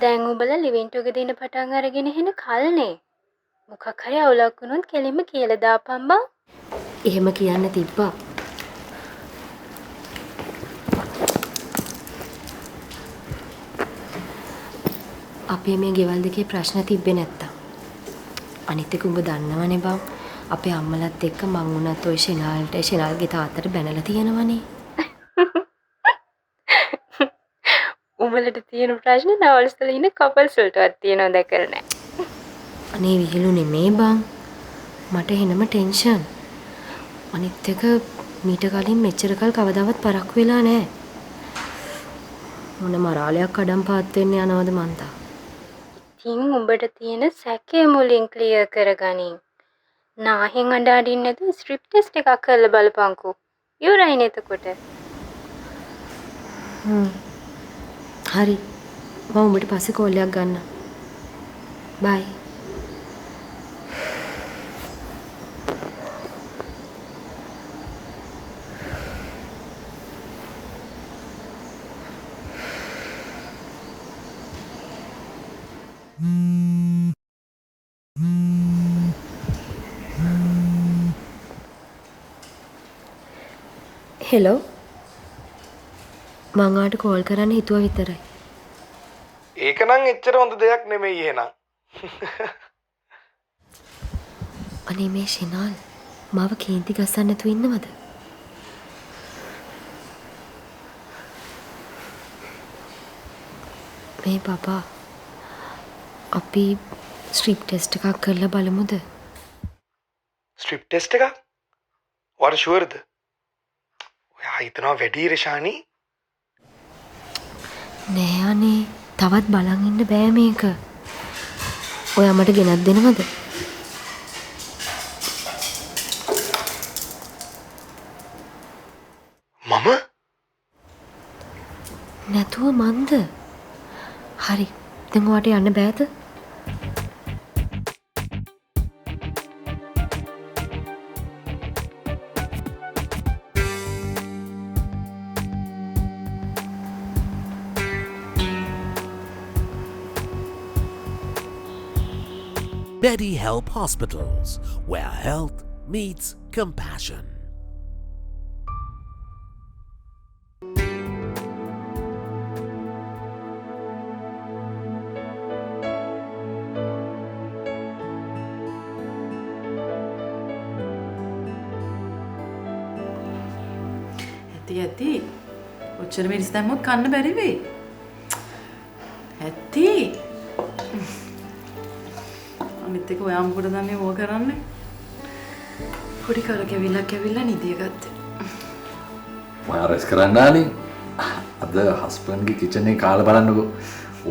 දැන් උඹලා living together ඉන්න පටන් අරගෙන ඉන්න කල්නේ. මොකක් හරි අවුලක් වුණොත් කෙලින්ම කියලා දාපන් බං. එහෙම කියන්න තිබ්බා. අපේ මේ ගෙවල් දෙකේ ප්‍රශ්න තිබ්බේ නැත්තම්. අනිත් එක උඹ දන්නවනේ බං. අපේ අම්මලත් එක්ක මං උනත් ඔය ෂෙනාල්ගේ තාත්තට බැනලා තියෙනවනේ. උඹලට තියෙන ප්‍රශ්න නවල්ස් වල ඉන්න කපල්ස් වලටවත් තියෙනවද දැකලා නැහැ. අනේ විහිළු නෙමේ බං. මට එනම ටෙන්ෂන්. අනිත් එක මීට කලින් මෙච්චර කල් කවදාවත් පරක්කු වෙලා නැහැ. මොන මරාලයක් කඩම් පාත් වෙන්න යනවද මන්තා. ඉතින් උඹට තියෙන සැකේ මුලින් ක්ලියර් කරගනින්. නාහෙන් අඬ අඬින්න නැතුව ස්ට්‍රිප් ටෙස්ට් එකක් කරලා බලපන්කෝ. ඉවරයිනේ එතකොට. හරි. මම උඹට පස්සේ කෝල් එකක් ගන්නම්. බයි. හෙලෝ. මං ආට කෝල් කරන්න හිතුවා විතරයි. ඒක නම් එච්චර හොඳ දෙයක් නෙමෙයි එහෙනම්. අනේ මේ ෂෙනාල් මාව කේන්ති ගස්සන්න නැතුව ඉන්නවද? මේ පපා අපි ස්ට්‍රිප් ටෙස්ට් එකක් කරලා බලමුද? ස්ට්‍රිප් ටෙස්ට් එකක්? ඔයාට ෂුවර්ද? ඔයා හිතනවා වැඩි රෂානි? නෑ අනේ තවත් බලන් ඉන්න බෑ මේක. ඔයා මට ගෙනත් දෙනවද? මම? නැතුව මන්ද? හරි. දැන් ඔයාට යන්න බෑද? Betty Help Hospitals, where health meets compassion. ඇති ඔච්චර මිරිස් දැම්මොත් කන්න බැරි වෙයි. ඇති අනිත් එක ඔයා මොකටද දන්නේ ඕක කරන්නේ? පොඩි කරකැවිල්ලක් ඇවිල්ලා නිදිය ගත්තේ. මම රෙස් කරන්න ආනේ. අද හස්බන්ඩ්ගේ කිචන් එකේ කාලා බලන්නකෝ.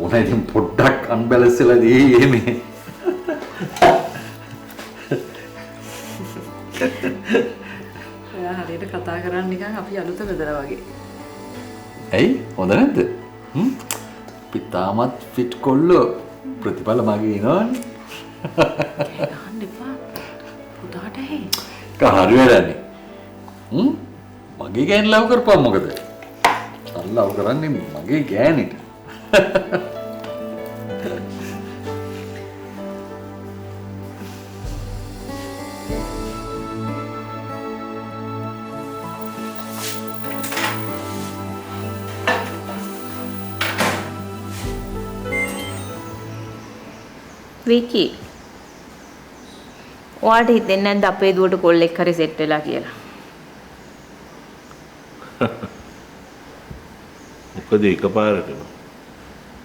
ඕන ඉතින් පොඩ්ඩක් අන්බැලන්ස් වෙලා දී එමේ. ඔයා හරියට කතා කරන්නේ නිකන් අපි අලුත බෙදලා වගේ. ඇයි? හොඳ නැද්ද? පිටාමත් ෆිට් කොල්ලෝ ප්‍රතිඵල මගේ එනවනේ. ගහන්න එපා. පුතාට හේ. කාහරි වෙලානේ. මගේ ගෑන් ලව් කරපුවා මොකද? ලව් කරන්නේ මගේ ගෑනිට. විකි ඔයාට හිතෙන්නේ නැද්ද අපේ දුවට කොල්ලෙක් හරි සෙට් වෙලා කියලා? මොකද එකපාරටම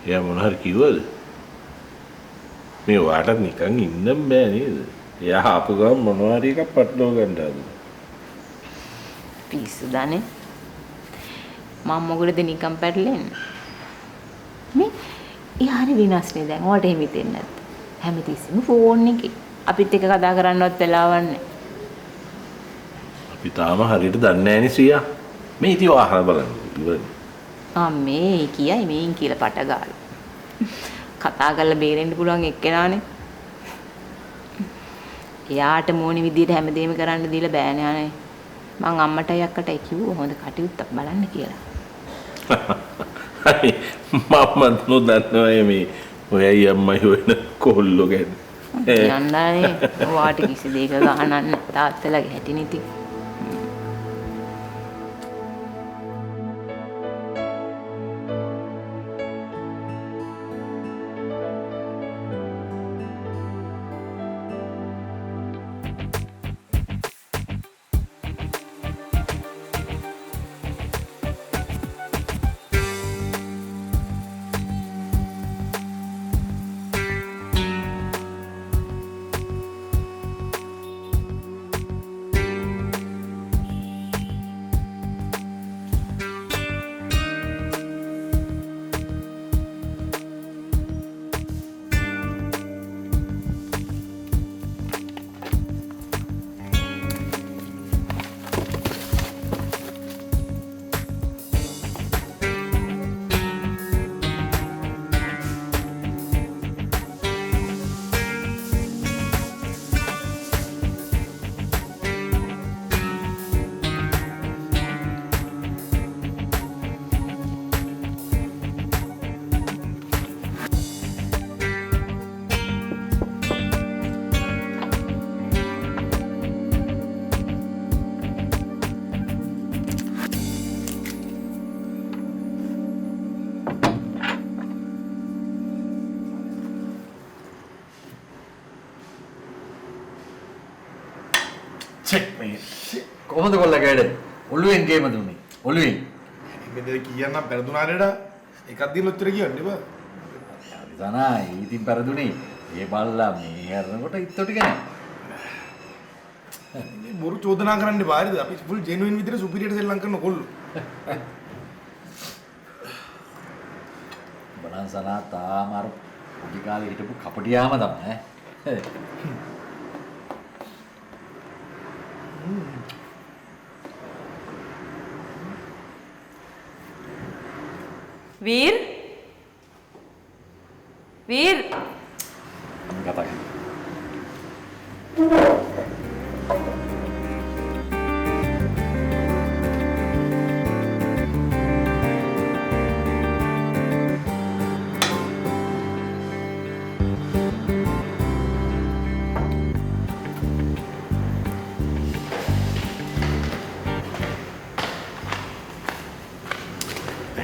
එයා මොන හරි කිව්වද? මේ වාටත් නිකන් ඉන්නම් බෑ නේද? එයා ආපු ගමන් මොනවා හරි එකක් පටලව ගන්න හදනවා. පිස්සු දන්නේ. මම මොකටද නිකන් පැටලෙන්නේ? මේ එයා හරි විනාශනේ දැන්. ඔයාට එහෙම හිතෙන්නේ නැද්ද? හැමතිස්සෙම ෆෝන් එකේ අපිත් එක්ක කතා කරන්නවත් වෙලාවක් නැහැ. අපි තාම හරියට දන්නේ නැහැනේ ශ්‍රියා. මේ ඉතින් ආහාර බලන්න ඉවරයි. මේ කියයි මේන් කියලා පට ගාලා. කතා කරලා බේරෙන්න පුළුවන් එක්කෙනානේ. එයාට මොන විදියට හැමදේම කරන්න දීලා බෑනේ අනේ. මං අම්මටයි අක්කටයි කිව්වා හොඳ කටයුත්තක් බලන්න කියලා. අයි මමත් නොදන්නවා මේ ඔයයි අම්මයි හොයන කොල්ලෝ ගැන. යන්නනේ වාට කිසි දෙයක ගහනක් නැහැ තාත්තලාගේ හැටි නිති. කොහොමද කොල්ල කැඩේ? ඔළුවෙන් ගේම දුන්නේ. ඔළුවෙන්. මෙතන කියන්න පෙරදුනානේඩා. එකක් දීලා උත්තර කියන්න බා. හරි තනයි. ඉතින් පෙරදුනේ. ඒ බල්ලා මේ හරනකොට ඉත්තෝ ටික නෑ. මේ බොරු චෝදනා කරන්න බාරිද? අපි ෆුල් ජෙනුයින් විදිහට සුපිරියට සෙල්ලම් කරන කොල්ලෝ. බලන්සනා තාම අර පොඩි කාලේ හිටපු කපටියාම තමයි ඈ. වීර් කතා කරමු.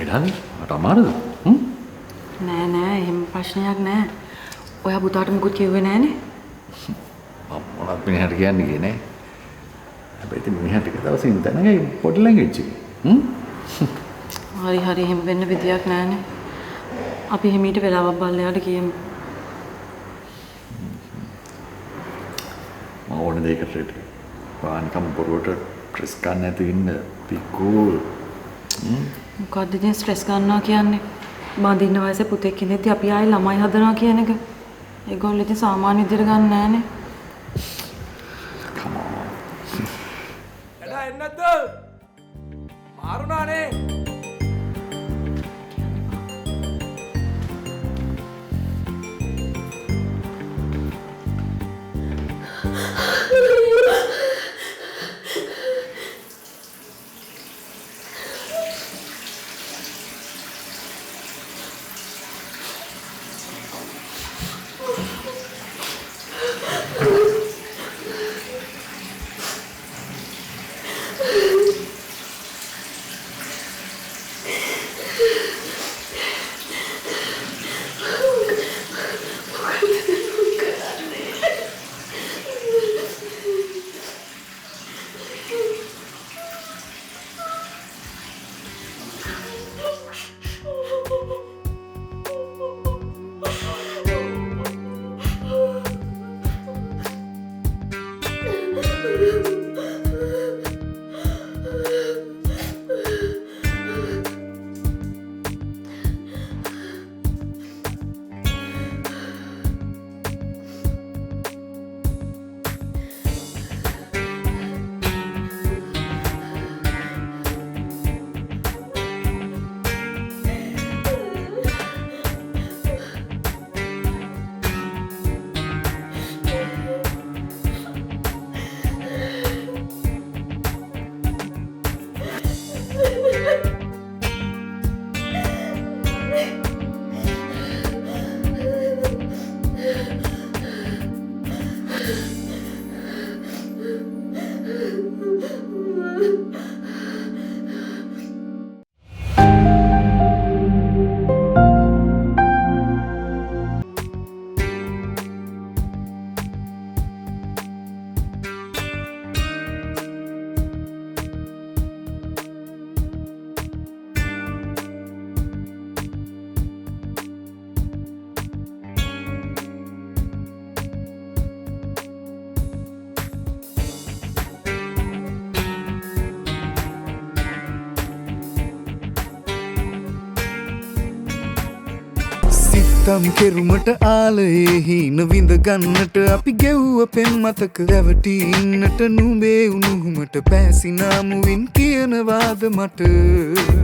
එඩන් අමාරුද? නෑ එහෙම ප්‍රශ්නයක් නෑ. ඔයා පුතාට මුකුත් කිව්වේ නෑනේ. මම මොනවද මිනිහට කියන්නේ කියන්නේ. හැබැයි ඉතින් මිනිහට ටික දවසින් දැනගයි පොඩි ලැන්ග්වේජ් එක. හරි එහෙම වෙන්න විදියක් නෑනේ. අපි හිමීට වෙලාවක් බලලයට කියමු. මම ඕනේ දෙයකට රෙඩි. පානිකම් බොරුවට ස්ට්‍රෙස් ගන්න නැතුව ඉන්න. be cool. මොකක්ද ඉතින් ස්ට්‍රෙස් ගන්නවා කියන්නේ? බඳින්න වයසේ පුතෙක් ඉඳිද්දි අපි ආයේ ළමයි හදනවා කියන එක. ඒගොල්ලෝ ඉතින් සාමාන්‍ය විදියට ගන්න නෑනේ. come on. එඩා එන්නද? මාරුණානේ. තම් කෙරුමට ආලයේ හීන විඳ ගන්නට අපි ගෙව්ව පෙම් මතක රැවටි ඉන්නට නුඹේ උණුහුමට පැසිනාමුවින් කියනවාද මට